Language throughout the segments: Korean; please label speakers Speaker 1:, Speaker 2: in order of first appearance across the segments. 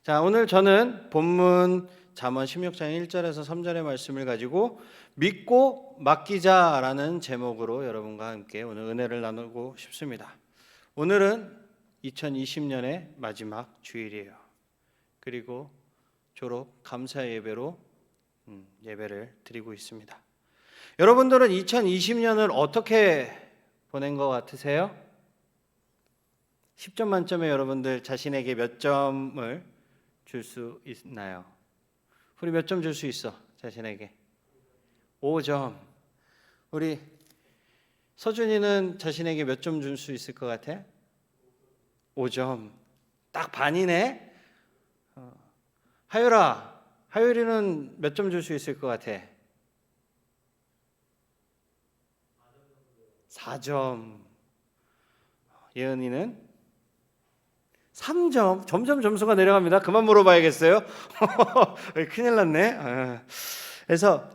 Speaker 1: 자, 오늘 저는 본문 잠언 16장 1절에서 3절의 말씀을 가지고 믿고 맡기자라는 제목으로 여러분과 함께 오늘 은혜를 나누고 싶습니다. 오늘은 2020년의 마지막 주일이에요. 그리고 졸업 감사 예배로 예배를 드리고 있습니다. 여러분들은 2020년을 어떻게 보낸 것 같으세요? 10점 만점에 여러분들 자신에게 몇 점을 줄 수 있나요? 우리 몇 점 줄 수 있어? 자신에게 5점. 우리 서준이는 자신에게 몇 점 줄 수 있을 것 같아? 5점. 딱 반이네. 하율이는 몇 점 줄 수 있을 것 같아? 4점. 예은이는 3점. 점점 점수가 내려갑니다. 그만 물어봐야겠어요. 큰일 났네. 그래서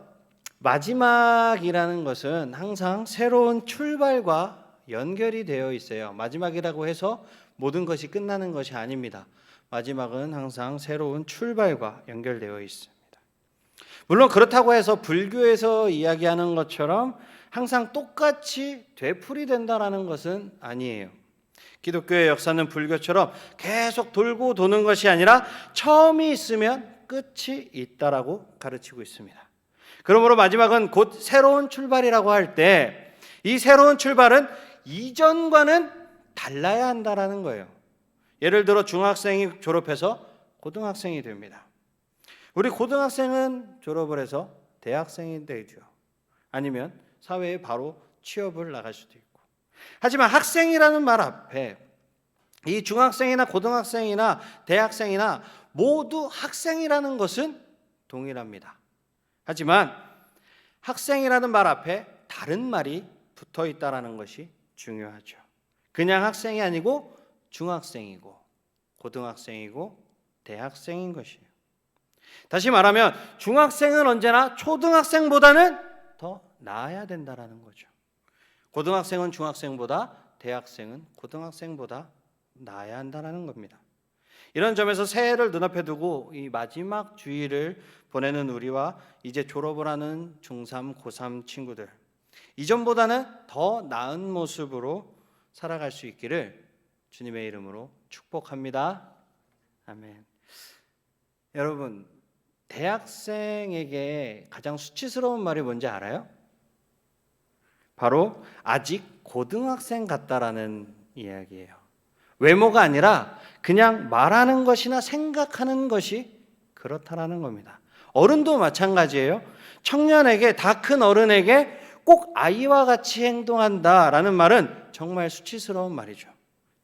Speaker 1: 마지막이라는 것은 항상 새로운 출발과 연결이 되어 있어요. 마지막이라고 해서 모든 것이 끝나는 것이 아닙니다. 마지막은 항상 새로운 출발과 연결되어 있습니다. 물론 그렇다고 해서 불교에서 이야기하는 것처럼 항상 똑같이 되풀이된다라는 것은 아니에요. 기독교의 역사는 불교처럼 계속 돌고 도는 것이 아니라 처음이 있으면 끝이 있다라고 가르치고 있습니다. 그러므로 마지막은 곧 새로운 출발이라고 할 때 이 새로운 출발은 이전과는 달라야 한다라는 거예요. 예를 들어 중학생이 졸업해서 고등학생이 됩니다. 우리 고등학생은 졸업을 해서 대학생이 되죠. 아니면 사회에 바로 취업을 나갈 수도 있고. 하지만 학생이라는 말 앞에 이 중학생이나 고등학생이나 대학생이나 모두 학생이라는 것은 동일합니다. 하지만 학생이라는 말 앞에 다른 말이 붙어 있다는 것이 중요하죠. 그냥 학생이 아니고 중학생이고 고등학생이고 대학생인 것이에요. 다시 말하면 중학생은 언제나 초등학생보다는 더 나아야 된다는 거죠. 고등학생은 중학생보다, 대학생은 고등학생보다 나아야 한다는 겁니다. 이런 점에서 새해를 눈앞에 두고 이 마지막 주일을 보내는 우리와 이제 졸업을 하는 중3, 고3 친구들, 이전보다는 더 나은 모습으로 살아갈 수 있기를 주님의 이름으로 축복합니다. 아멘. 여러분, 대학생에게 가장 수치스러운 말이 뭔지 알아요? 바로 아직 고등학생 같다라는 이야기예요. 외모가 아니라 그냥 말하는 것이나 생각하는 것이 그렇다라는 겁니다. 어른도 마찬가지예요. 청년에게, 다 큰 어른에게 꼭 아이와 같이 행동한다라는 말은 정말 수치스러운 말이죠.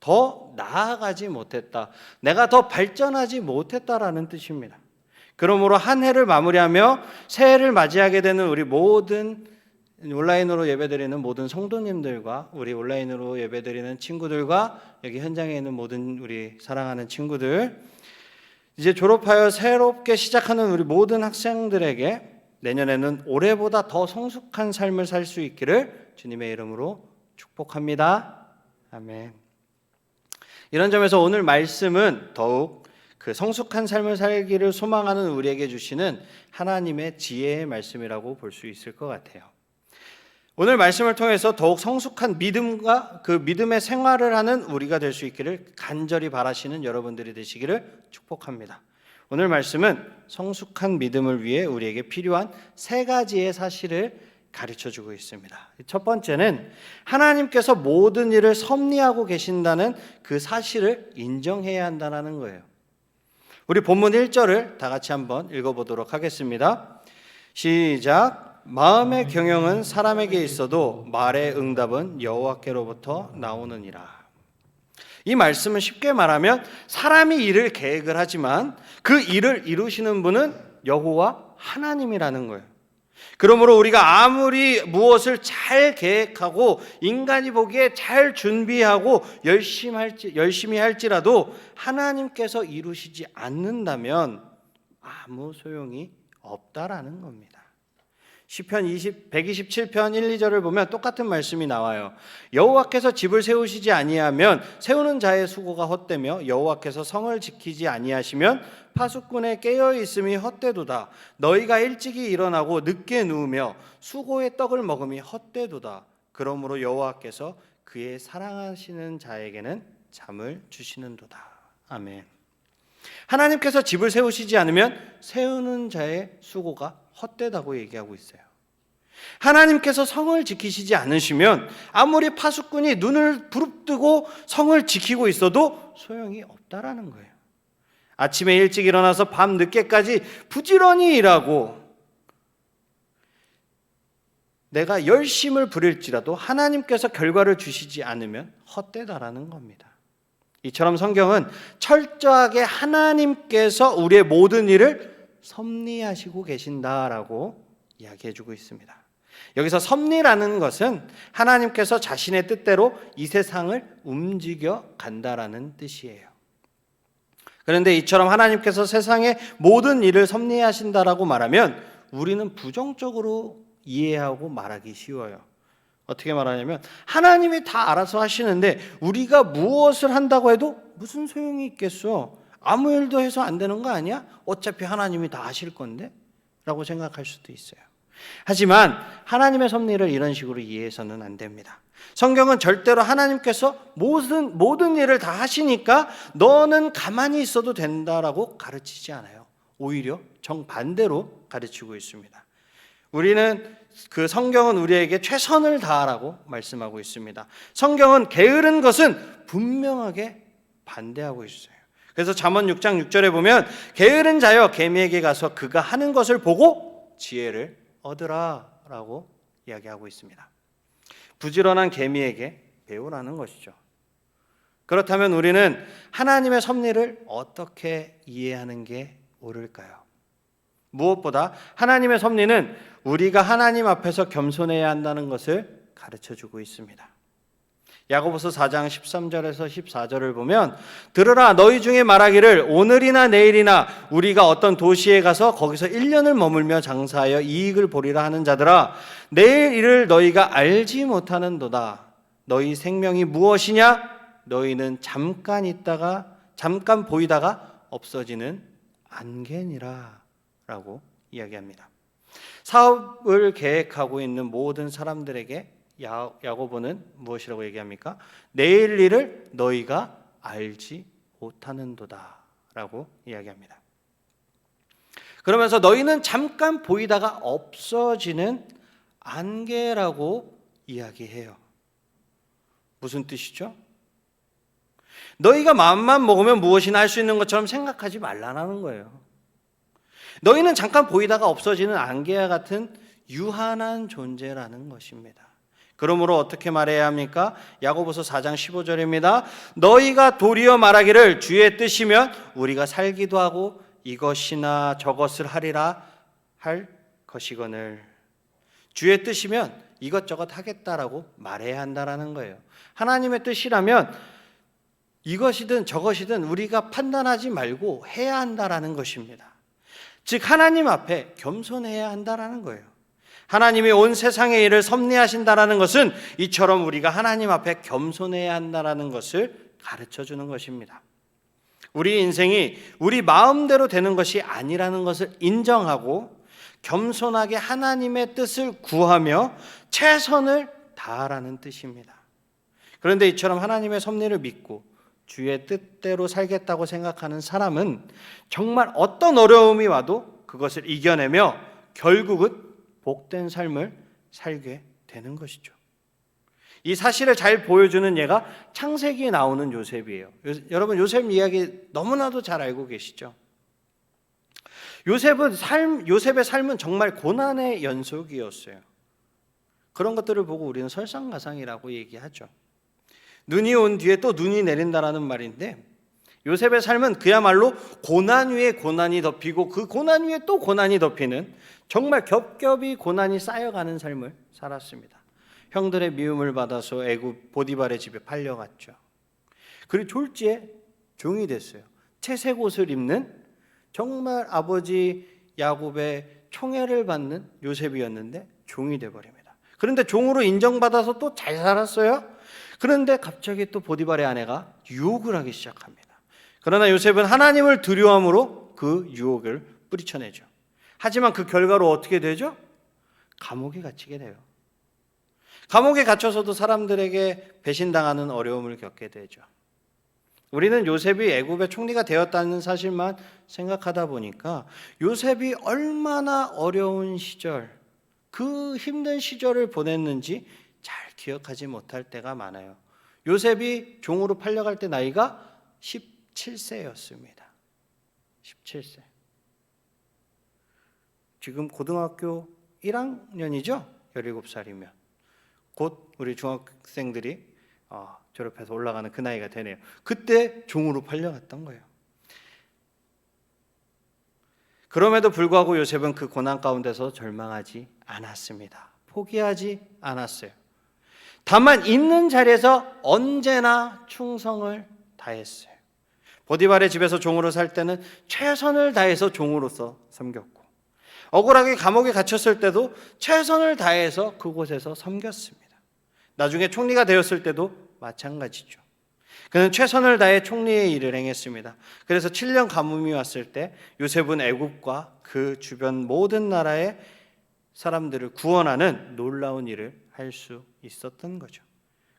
Speaker 1: 더 나아가지 못했다, 내가 더 발전하지 못했다라는 뜻입니다. 그러므로 한 해를 마무리하며 새해를 맞이하게 되는 우리 모든 온라인으로 예배드리는 모든 성도님들과 우리 온라인으로 예배드리는 친구들과 여기 현장에 있는 모든 우리 사랑하는 친구들, 이제 졸업하여 새롭게 시작하는 우리 모든 학생들에게 내년에는 올해보다 더 성숙한 삶을 살 수 있기를 주님의 이름으로 축복합니다. 아멘. 이런 점에서 오늘 말씀은 더욱 그 성숙한 삶을 살기를 소망하는 우리에게 주시는 하나님의 지혜의 말씀이라고 볼 수 있을 것 같아요. 오늘 말씀을 통해서 더욱 성숙한 믿음과 그 믿음의 생활을 하는 우리가 될 수 있기를 간절히 바라시는 여러분들이 되시기를 축복합니다. 오늘 말씀은 성숙한 믿음을 위해 우리에게 필요한 세 가지의 사실을 가르쳐주고 있습니다. 첫 번째는 하나님께서 모든 일을 섭리하고 계신다는 그 사실을 인정해야 한다는 거예요. 우리 본문 1절을 다 같이 한번 읽어보도록 하겠습니다. 시작. 마음의 경영은 사람에게 있어도 말의 응답은 여호와께로부터 나오느니라. 이 말씀은 쉽게 말하면 사람이 일을 계획을 하지만 그 일을 이루시는 분은 여호와 하나님이라는 거예요. 그러므로 우리가 아무리 무엇을 잘 계획하고 인간이 보기에 잘 준비하고 열심히 할지라도 하나님께서 이루시지 않는다면 아무 소용이 없다라는 겁니다. 시편 127편 1, 2절을 보면 똑같은 말씀이 나와요. 여호와께서 집을 세우시지 아니하면 세우는 자의 수고가 헛되며 여호와께서 성을 지키지 아니하시면 파수꾼의 깨어 있음이 헛되도다. 너희가 일찍이 일어나고 늦게 누우며 수고의 떡을 먹음이 헛되도다. 그러므로 여호와께서 그의 사랑하시는 자에게는 잠을 주시는도다. 아멘. 하나님께서 집을 세우시지 않으면 세우는 자의 수고가 헛되다고 얘기하고 있어요. 하나님께서 성을 지키시지 않으시면 아무리 파수꾼이 눈을 부릅뜨고 성을 지키고 있어도 소용이 없다라는 거예요. 아침에 일찍 일어나서 밤 늦게까지 부지런히 일하고 내가 열심을 부릴지라도 하나님께서 결과를 주시지 않으면 헛되다라는 겁니다. 이처럼 성경은 철저하게 하나님께서 우리의 모든 일을 섭리하시고 계신다라고 이야기해주고 있습니다. 여기서 섭리라는 것은 하나님께서 자신의 뜻대로 이 세상을 움직여 간다라는 뜻이에요. 그런데 이처럼 하나님께서 세상의 모든 일을 섭리하신다라고 말하면 우리는 부정적으로 이해하고 말하기 쉬워요. 어떻게 말하냐면 하나님이 다 알아서 하시는데 우리가 무엇을 한다고 해도 무슨 소용이 있겠어? 아무 일도 해서 안 되는 거 아니야? 어차피 하나님이 다 하실 건데? 라고 생각할 수도 있어요. 하지만 하나님의 섭리를 이런 식으로 이해해서는 안 됩니다. 성경은 절대로 하나님께서 모든 일을 다 하시니까 너는 가만히 있어도 된다라고 가르치지 않아요. 오히려 정반대로 가르치고 있습니다. 그 성경은 우리에게 최선을 다하라고 말씀하고 있습니다. 성경은 게으른 것은 분명하게 반대하고 있어요. 그래서 잠언 6장 6절에 보면 게으른 자여 개미에게 가서 그가 하는 것을 보고 지혜를 얻으라라고 이야기하고 있습니다. 부지런한 개미에게 배우라는 것이죠. 그렇다면 우리는 하나님의 섭리를 어떻게 이해하는 게 옳을까요? 무엇보다 하나님의 섭리는 우리가 하나님 앞에서 겸손해야 한다는 것을 가르쳐주고 있습니다. 야고보서 4장 13절에서 14절을 보면 들으라 너희 중에 말하기를 오늘이나 내일이나 우리가 어떤 도시에 가서 거기서 1년을 머물며 장사하여 이익을 보리라 하는 자들아 내일 일을 너희가 알지 못하는도다. 너희 생명이 무엇이냐? 너희는 잠깐 보이다가 없어지는 안개니라 라고 이야기합니다. 사업을 계획하고 있는 모든 사람들에게 야고보는 무엇이라고 얘기합니까? 내일 일을 너희가 알지 못하는도다 라고 이야기합니다. 그러면서 너희는 잠깐 보이다가 없어지는 안개라고 이야기해요. 무슨 뜻이죠? 너희가 마음만 먹으면 무엇이나 할 수 있는 것처럼 생각하지 말라는 거예요. 너희는 잠깐 보이다가 없어지는 안개와 같은 유한한 존재라는 것입니다. 그러므로 어떻게 말해야 합니까? 야고보서 4장 15절입니다. 너희가 도리어 말하기를 주의 뜻이면 우리가 살기도 하고 이것이나 저것을 하리라 할 것이거늘. 주의 뜻이면 이것저것 하겠다라고 말해야 한다라는 거예요. 하나님의 뜻이라면 이것이든 저것이든 우리가 판단하지 말고 해야 한다라는 것입니다. 즉 하나님 앞에 겸손해야 한다라는 거예요. 하나님이 온 세상의 일을 섭리하신다라는 것은 이처럼 우리가 하나님 앞에 겸손해야 한다라는 것을 가르쳐주는 것입니다. 우리 인생이 우리 마음대로 되는 것이 아니라는 것을 인정하고 겸손하게 하나님의 뜻을 구하며 최선을 다하라는 뜻입니다. 그런데 이처럼 하나님의 섭리를 믿고 주의 뜻대로 살겠다고 생각하는 사람은 정말 어떤 어려움이 와도 그것을 이겨내며 결국은 복된 삶을 살게 되는 것이죠. 이 사실을 잘 보여주는 예가 창세기에 나오는 요셉이에요. 여러분 요셉 이야기 너무나도 잘 알고 계시죠? 요셉의 삶은 정말 고난의 연속이었어요. 그런 것들을 보고 우리는 설상가상이라고 얘기하죠. 눈이 온 뒤에 또 눈이 내린다라는 말인데 요셉의 삶은 그야말로 고난 위에 고난이 덮이고 그 고난 위에 또 고난이 덮이는 정말 겹겹이 고난이 쌓여가는 삶을 살았습니다. 형들의 미움을 받아서 애굽 보디발의 집에 팔려갔죠. 그리고 졸지에 종이 됐어요. 채색 옷을 입는 정말 아버지 야곱의 총애를 받는 요셉이었는데 종이 되어버립니다. 그런데 종으로 인정받아서 또 잘 살았어요. 그런데 갑자기 또 보디발의 아내가 유혹을 하기 시작합니다. 그러나 요셉은 하나님을 두려움으로 그 유혹을 뿌리쳐내죠. 하지만 그 결과로 어떻게 되죠? 감옥에 갇히게 돼요. 감옥에 갇혀서도 사람들에게 배신당하는 어려움을 겪게 되죠. 우리는 요셉이 애굽의 총리가 되었다는 사실만 생각하다 보니까 요셉이 얼마나 어려운 시절, 그 힘든 시절을 보냈는지 잘 기억하지 못할 때가 많아요. 요셉이 종으로 팔려갈 때 나이가 17세였습니다. 17세. 지금 고등학교 1학년이죠? 17살이면. 곧 우리 중학생들이 졸업해서 올라가는 그 나이가 되네요. 그때 종으로 팔려갔던 거예요. 그럼에도 불구하고 요셉은 그 고난 가운데서 절망하지 않았습니다. 포기하지 않았어요. 다만 있는 자리에서 언제나 충성을 다했어요. 보디발의 집에서 종으로 살 때는 최선을 다해서 종으로서 섬겼고, 억울하게 감옥에 갇혔을 때도 최선을 다해서 그곳에서 섬겼습니다. 나중에 총리가 되었을 때도 마찬가지죠. 그는 최선을 다해 총리의 일을 행했습니다. 그래서 7년 가뭄이 왔을 때 요셉은 애굽과 그 주변 모든 나라의 사람들을 구원하는 놀라운 일을 할 수 있었던 거죠.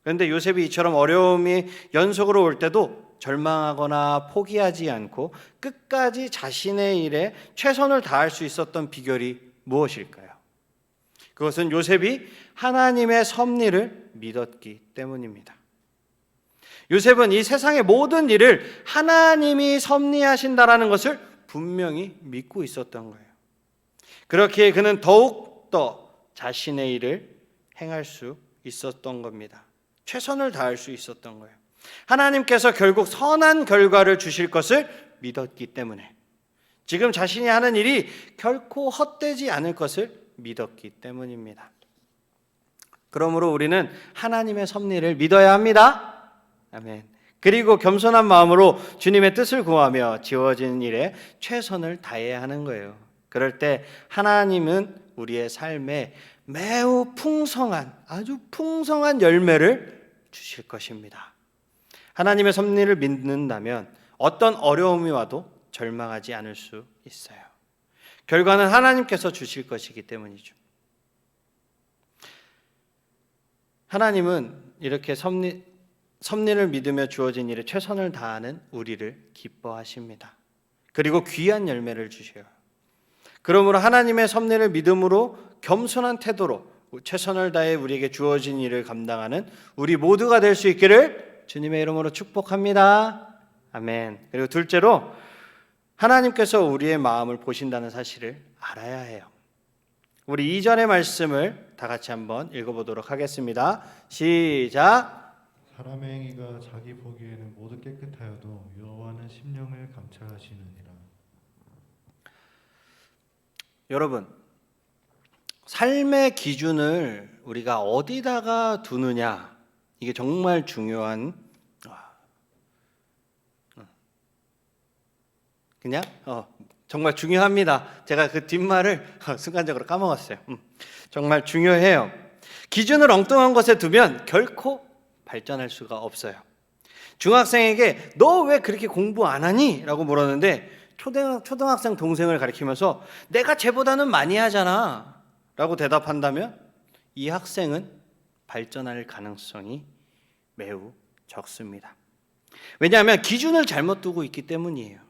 Speaker 1: 그런데 요셉이 이처럼 어려움이 연속으로 올 때도 절망하거나 포기하지 않고 끝까지 자신의 일에 최선을 다할 수 있었던 비결이 무엇일까요? 그것은 요셉이 하나님의 섭리를 믿었기 때문입니다. 요셉은 이 세상의 모든 일을 하나님이 섭리하신다라는 것을 분명히 믿고 있었던 거예요. 그렇기에 그는 더욱 더 자신의 일을 행할 수 있었던 겁니다. 최선을 다할 수 있었던 거예요. 하나님께서 결국 선한 결과를 주실 것을 믿었기 때문에, 지금 자신이 하는 일이 결코 헛되지 않을 것을 믿었기 때문입니다. 그러므로 우리는 하나님의 섭리를 믿어야 합니다. 아멘. 그리고 겸손한 마음으로 주님의 뜻을 구하며 지어진 일에 최선을 다해야 하는 거예요. 그럴 때 하나님은 우리의 삶에 매우 풍성한, 아주 풍성한 열매를 주실 것입니다. 하나님의 섭리를 믿는다면 어떤 어려움이 와도 절망하지 않을 수 있어요. 결과는 하나님께서 주실 것이기 때문이죠. 하나님은 이렇게 섭리를 믿으며 주어진 일에 최선을 다하는 우리를 기뻐하십니다. 그리고 귀한 열매를 주셔요. 그러므로 하나님의 섭리를 믿음으로 겸손한 태도로 최선을 다해 우리에게 주어진 일을 감당하는 우리 모두가 될 수 있기를 주님의 이름으로 축복합니다. 아멘. 그리고 둘째로 하나님께서 우리의 마음을 보신다는 사실을 알아야 해요. 우리 2절의 말씀을 다 같이 한번 읽어보도록 하겠습니다. 시작.
Speaker 2: 사람의 행위가 자기 보기에는 모두 깨끗하여도 여호와는 심령을 감찰하시느니라.
Speaker 1: 여러분, 삶의 기준을 우리가 어디다가 두느냐, 이게 정말 중요한, 정말 중요합니다. 제가 그 뒷말을 순간적으로 까먹었어요. 정말 중요해요. 기준을 엉뚱한 곳에 두면 결코 발전할 수가 없어요. 중학생에게 너 왜 그렇게 공부 안 하니? 라고 물었는데 초등학생 동생을 가리키면서 내가 쟤보다는 많이 하잖아 라고 대답한다면 이 학생은 발전할 가능성이 매우 적습니다. 왜냐하면 기준을 잘못 두고 있기 때문이에요.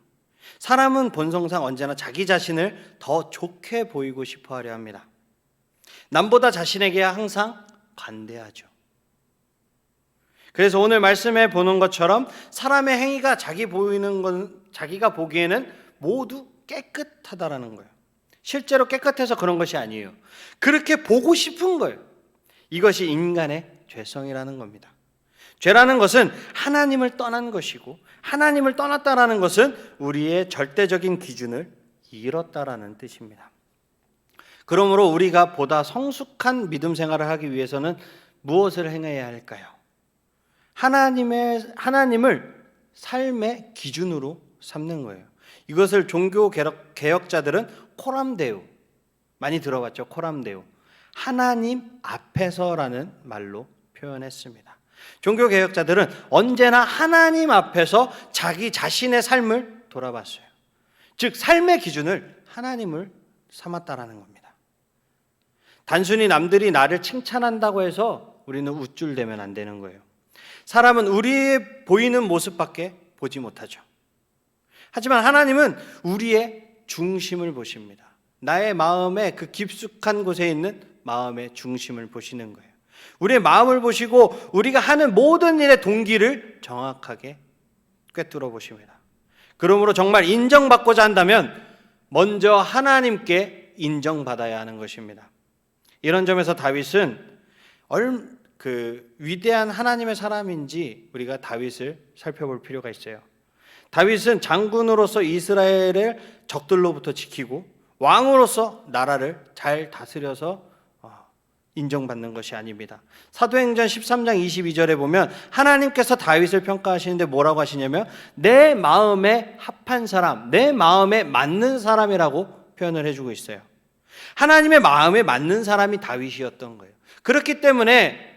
Speaker 1: 사람은 본성상 언제나 자기 자신을 더 좋게 보이고 싶어 하려 합니다. 남보다 자신에게 항상 관대하죠. 그래서 오늘 말씀해 보는 것처럼 사람의 행위가 자기가 보기에는 모두 깨끗하다라는 거예요. 실제로 깨끗해서 그런 것이 아니에요. 그렇게 보고 싶은 거예요. 이것이 인간의 죄성이라는 겁니다. 죄라는 것은 하나님을 떠난 것이고, 하나님을 떠났다라는 것은 우리의 절대적인 기준을 잃었다라는 뜻입니다. 그러므로 우리가 보다 성숙한 믿음 생활을 하기 위해서는 무엇을 행해야 할까요? 하나님을 삶의 기준으로 삼는 거예요. 이것을 종교 개혁자들은 코람데우, 많이 들어봤죠. 코람데오. 하나님 앞에서라는 말로 표현했습니다. 종교개혁자들은 언제나 하나님 앞에서 자기 자신의 삶을 돌아봤어요. 즉 삶의 기준을 하나님을 삼았다라는 겁니다. 단순히 남들이 나를 칭찬한다고 해서 우리는 우쭐대면 안 되는 거예요. 사람은 우리의 보이는 모습밖에 보지 못하죠. 하지만 하나님은 우리의 중심을 보십니다. 나의 마음의 그 깊숙한 곳에 있는 마음의 중심을 보시는 거예요. 우리의 마음을 보시고 우리가 하는 모든 일의 동기를 정확하게 꿰뚫어 보십니다. 그러므로 정말 인정받고자 한다면 먼저 하나님께 인정받아야 하는 것입니다. 이런 점에서 다윗은 위대한 하나님의 사람인지 우리가 다윗을 살펴볼 필요가 있어요. 다윗은 장군으로서 이스라엘을 적들로부터 지키고 왕으로서 나라를 잘 다스려서 인정받는 것이 아닙니다. 사도행전 13장 22절에 보면 하나님께서 다윗을 평가하시는데 뭐라고 하시냐면 내 마음에 합한 사람, 내 마음에 맞는 사람이라고 표현을 해주고 있어요. 하나님의 마음에 맞는 사람이 다윗이었던 거예요. 그렇기 때문에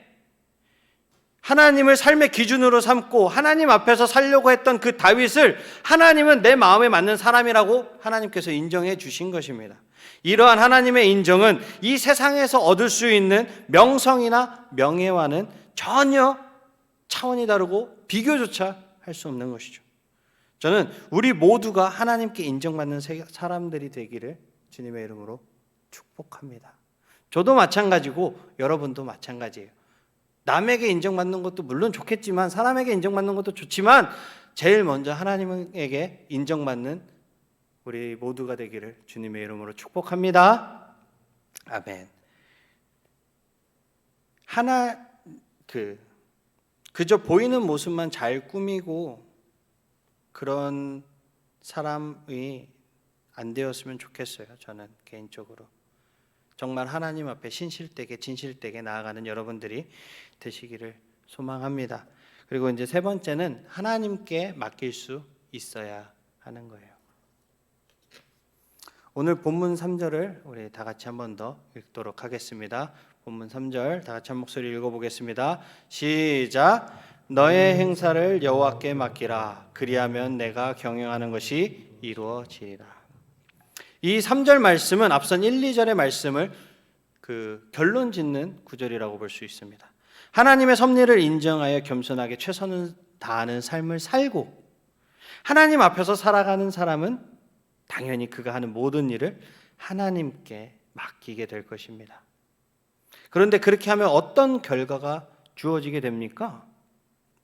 Speaker 1: 하나님을 삶의 기준으로 삼고 하나님 앞에서 살려고 했던 그 다윗을 하나님은 내 마음에 맞는 사람이라고 하나님께서 인정해 주신 것입니다. 이러한 하나님의 인정은 이 세상에서 얻을 수 있는 명성이나 명예와는 전혀 차원이 다르고 비교조차 할 수 없는 것이죠. 저는 우리 모두가 하나님께 인정받는 사람들이 되기를 주님의 이름으로 축복합니다. 저도 마찬가지고 여러분도 마찬가지예요. 남에게 인정받는 것도 물론 좋겠지만 사람에게 인정받는 것도 좋지만 제일 먼저 하나님에게 인정받는 우리 모두가 되기를 주님의 이름으로 축복합니다. 아멘. 그저 보이는 모습만 잘 꾸미고 그런 사람이 안 되었으면 좋겠어요. 저는 개인적으로. 정말 하나님 앞에 신실되게 진실되게 나아가는 여러분들이 되시기를 소망합니다. 그리고 이제 세 번째는 하나님께 맡길 수 있어야 하는 거예요. 오늘 본문 3절을 우리 다 같이 한 번 더 읽도록 하겠습니다. 본문 3절 다 같이 한 목소리 읽어보겠습니다. 시작. 너의 행사를 여호와께 맡기라. 그리하면 내가 경영하는 것이 이루어지리라. 이 3절 말씀은 앞선 1, 2절의 말씀을 결론 짓는 구절이라고 볼 수 있습니다. 하나님의 섭리를 인정하여 겸손하게 최선을 다하는 삶을 살고 하나님 앞에서 살아가는 사람은 당연히 그가 하는 모든 일을 하나님께 맡기게 될 것입니다. 그런데 그렇게 하면 어떤 결과가 주어지게 됩니까?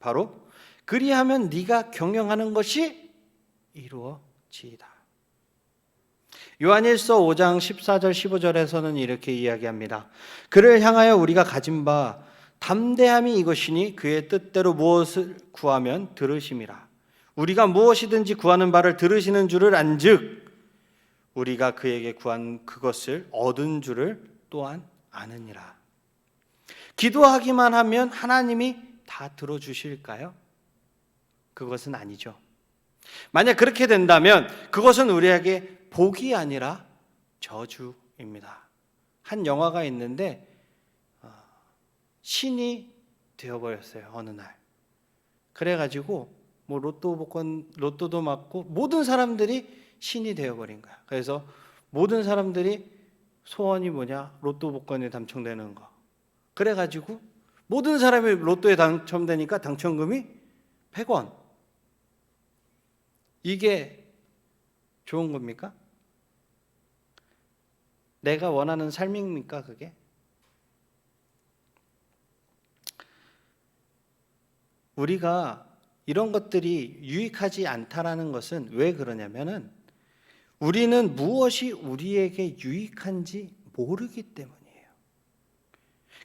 Speaker 1: 바로 그리하면 네가 경영하는 것이 이루어지이다. 요한일서 5장 14절 15절에서는 이렇게 이야기합니다. 그를 향하여 우리가 가진 바 담대함이 이것이니 그의 뜻대로 무엇을 구하면 들으심이라. 우리가 무엇이든지 구하는 바를 들으시는 줄을 안즉 우리가 그에게 구한 그것을 얻은 줄을 또한 아느니라. 기도하기만 하면 하나님이 다 들어주실까요? 그것은 아니죠. 만약 그렇게 된다면 그것은 우리에게 복이 아니라 저주입니다. 한 영화가 있는데 신이 되어버렸어요. 어느 날. 그래가지고 로또도 맞고 모든 사람들이 신이 되어버린 거야. 그래서 모든 사람들이 소원이 뭐냐? 로또 복권에 당첨되는 거. 그래가지고 모든 사람이 로또에 당첨되니까 당첨금이 100원. 이게 좋은 겁니까? 내가 원하는 삶입니까 그게? 우리가 이런 것들이 유익하지 않다라는 것은 왜 그러냐면은 우리는 무엇이 우리에게 유익한지 모르기 때문이에요.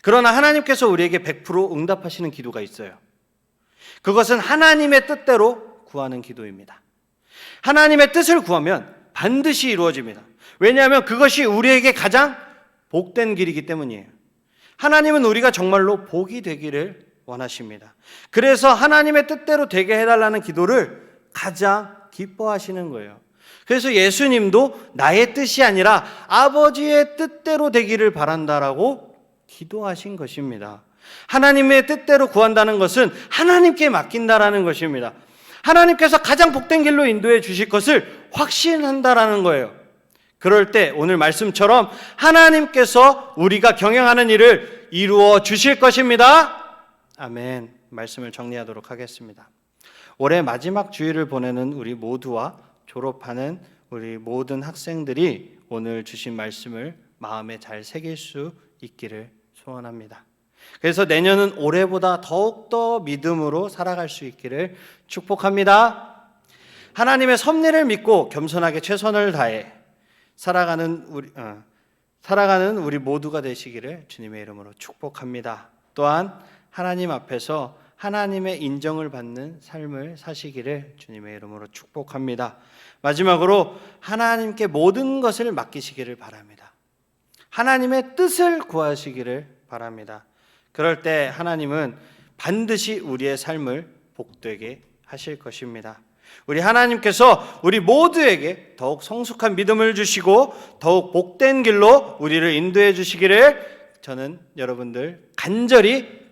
Speaker 1: 그러나 하나님께서 우리에게 100% 응답하시는 기도가 있어요. 그것은 하나님의 뜻대로 구하는 기도입니다. 하나님의 뜻을 구하면 반드시 이루어집니다. 왜냐하면 그것이 우리에게 가장 복된 길이기 때문이에요. 하나님은 우리가 정말로 복이 되기를 원하십니다. 그래서 하나님의 뜻대로 되게 해달라는 기도를 가장 기뻐하시는 거예요. 그래서 예수님도 나의 뜻이 아니라 아버지의 뜻대로 되기를 바란다라고 기도하신 것입니다. 하나님의 뜻대로 구한다는 것은 하나님께 맡긴다라는 것입니다. 하나님께서 가장 복된 길로 인도해 주실 것을 확신한다라는 거예요. 그럴 때 오늘 말씀처럼 하나님께서 우리가 경영하는 일을 이루어 주실 것입니다. 아멘. 말씀을 정리하도록 하겠습니다. 올해 마지막 주일을 보내는 우리 모두와 졸업하는 우리 모든 학생들이 오늘 주신 말씀을 마음에 잘 새길 수 있기를 소원합니다. 그래서 내년은 올해보다 더욱더 믿음으로 살아갈 수 있기를 축복합니다. 하나님의 섭리를 믿고 겸손하게 최선을 다해 살아가는 우리 모두가 되시기를 주님의 이름으로 축복합니다. 또한 하나님 앞에서 하나님의 인정을 받는 삶을 사시기를 주님의 이름으로 축복합니다. 마지막으로 하나님께 모든 것을 맡기시기를 바랍니다. 하나님의 뜻을 구하시기를 바랍니다. 그럴 때 하나님은 반드시 우리의 삶을 복되게 하실 것입니다. 우리 하나님께서 우리 모두에게 더욱 성숙한 믿음을 주시고 더욱 복된 길로 우리를 인도해 주시기를 저는 여러분들 간절히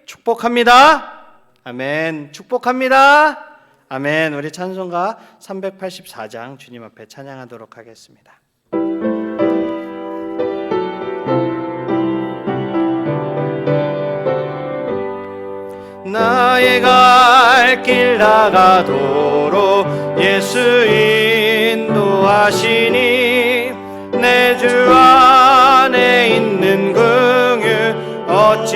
Speaker 1: 축복합니다. 아멘. 축복합니다. 아멘. 우리 찬송가 384장 주님 앞에 찬양하도록 하겠습니다. 나의 갈 길 나가도록 예수 인도하시니 내 주 안에 있는 긍휼 어찌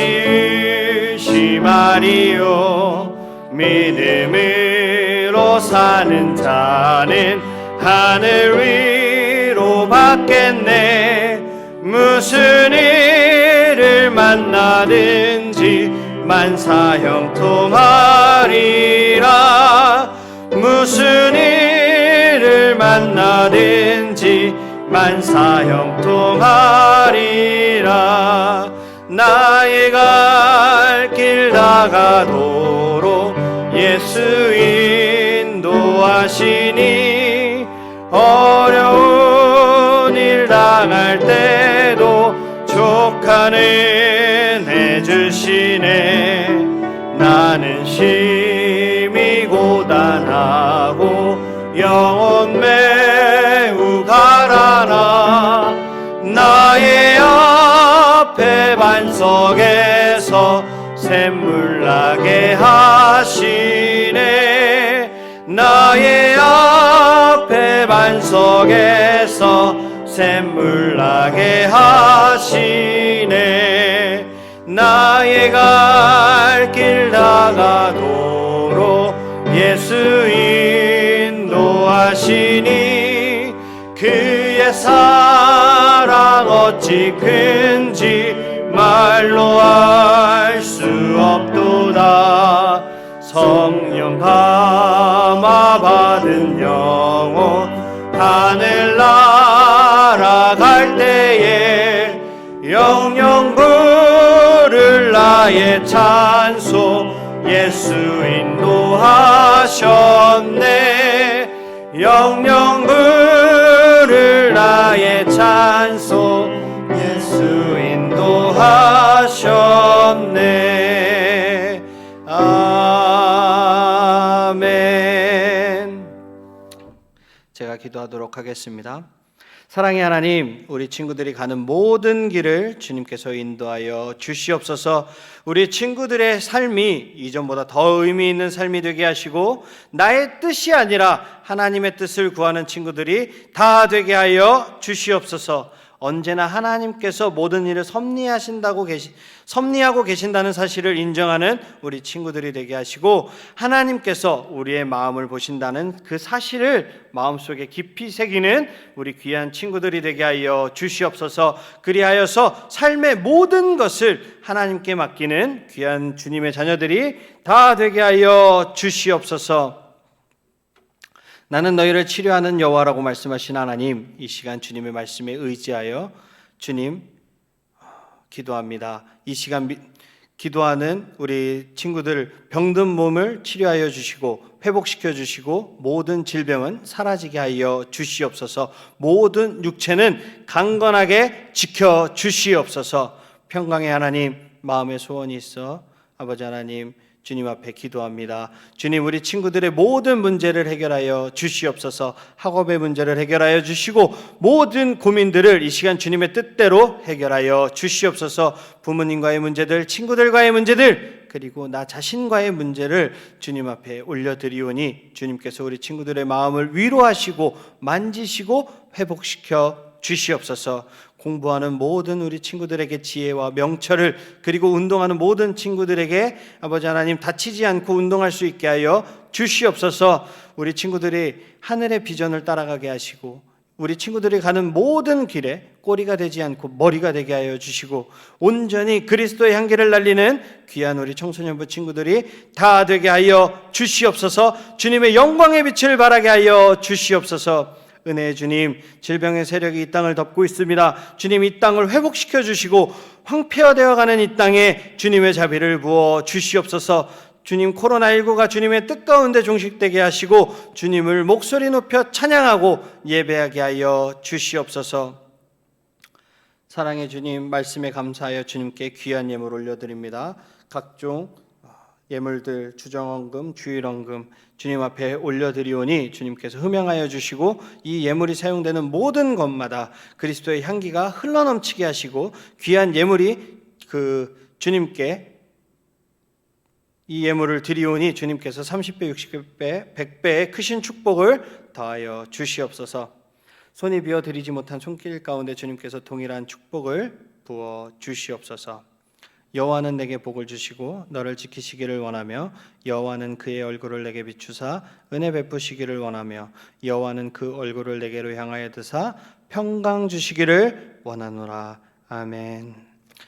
Speaker 1: 의심하리요. 믿음으로 사는 자는 하늘 위로 받겠네. 무슨 일을 만나든지 만사 형통하리라. 무슨 일을 만나든지 만사 형통하리라. 나의 갈 길 나가도록 예수 인도하시니 어려운 일 당할 때도 족하는 해주시네. 나는 심히 고단하고 영혼 매우 가라나. 나의 앞에 반석에서 샘물 나게 하시네. 나의 앞에 반석에서 샘물 나게 하시네. 나의 갈 길 나가도록 예수 인도하시니 그의 사랑 어찌 큰지 말로 알 수 없도다. 성령 감화 받은 영혼 하늘 날아갈 때에 영영 부를 나의 찬송 예수 인도하셨네. 영영 부를 나의 찬송 예수 인도하셨네. 아멘. 제가 기도하도록 하겠습니다. 사랑의 하나님, 우리 친구들이 가는 모든 길을 주님께서 인도하여 주시옵소서. 우리 친구들의 삶이 이전보다 더 의미 있는 삶이 되게 하시고 나의 뜻이 아니라 하나님의 뜻을 구하는 친구들이 다 되게 하여 주시옵소서. 언제나 하나님께서 모든 일을 섭리하고 계신다는 사실을 인정하는 우리 친구들이 되게 하시고 하나님께서 우리의 마음을 보신다는 그 사실을 마음속에 깊이 새기는 우리 귀한 친구들이 되게 하여 주시옵소서. 그리하여서 삶의 모든 것을 하나님께 맡기는 귀한 주님의 자녀들이 다 되게 하여 주시옵소서. 나는 너희를 치료하는 여호와라고 말씀하신 하나님, 이 시간 주님의 말씀에 의지하여 주님 기도합니다. 이 시간 기도하는 우리 친구들 병든 몸을 치료하여 주시고 회복시켜 주시고 모든 질병은 사라지게 하여 주시옵소서. 모든 육체는 강건하게 지켜 주시옵소서. 평강의 하나님, 마음의 소원이 있어 아버지 하나님 주님 앞에 기도합니다. 주님, 우리 친구들의 모든 문제를 해결하여 주시옵소서. 학업의 문제를 해결하여 주시고 모든 고민들을 이 시간 주님의 뜻대로 해결하여 주시옵소서. 부모님과의 문제들, 친구들과의 문제들, 그리고 나 자신과의 문제를 주님 앞에 올려드리오니 주님께서 우리 친구들의 마음을 위로하시고 만지시고 회복시켜 주시옵소서. 공부하는 모든 우리 친구들에게 지혜와 명철을, 그리고 운동하는 모든 친구들에게 아버지 하나님 다치지 않고 운동할 수 있게 하여 주시옵소서. 우리 친구들이 하늘의 비전을 따라가게 하시고 우리 친구들이 가는 모든 길에 꼬리가 되지 않고 머리가 되게 하여 주시고 온전히 그리스도의 향기를 날리는 귀한 우리 청소년부 친구들이 다 되게 하여 주시옵소서. 주님의 영광의 빛을 발하게 하여 주시옵소서. 은혜의 주님, 질병의 세력이 이 땅을 덮고 있습니다. 주님, 이 땅을 회복시켜 주시고 황폐화되어 가는 이 땅에 주님의 자비를 부어 주시옵소서. 주님, 코로나19가 주님의 뜻 가운데 종식되게 하시고 주님을 목소리 높여 찬양하고 예배하게 하여 주시옵소서. 사랑의 주님, 말씀에 감사하여 주님께 귀한 예물 올려드립니다. 각종 예물들, 주정헌금, 주일헌금 주님 앞에 올려드리오니 주님께서 흠양하여 주시고 이 예물이 사용되는 모든 것마다 그리스도의 향기가 흘러넘치게 하시고 귀한 예물이 주님께 이 예물을 드리오니 주님께서 30배, 60배, 100배의 크신 축복을 더하여 주시옵소서. 손이 비어 드리지 못한 손길 가운데 주님께서 동일한 축복을 부어 주시옵소서. 여호와는 내게 복을 주시고 너를 지키시기를 원하며 여호와는 그의 얼굴을 내게 비추사 은혜 베푸시기를 원하며 여호와는 그 얼굴을 내게로 향하여 드사 평강 주시기를 원하노라. 아멘.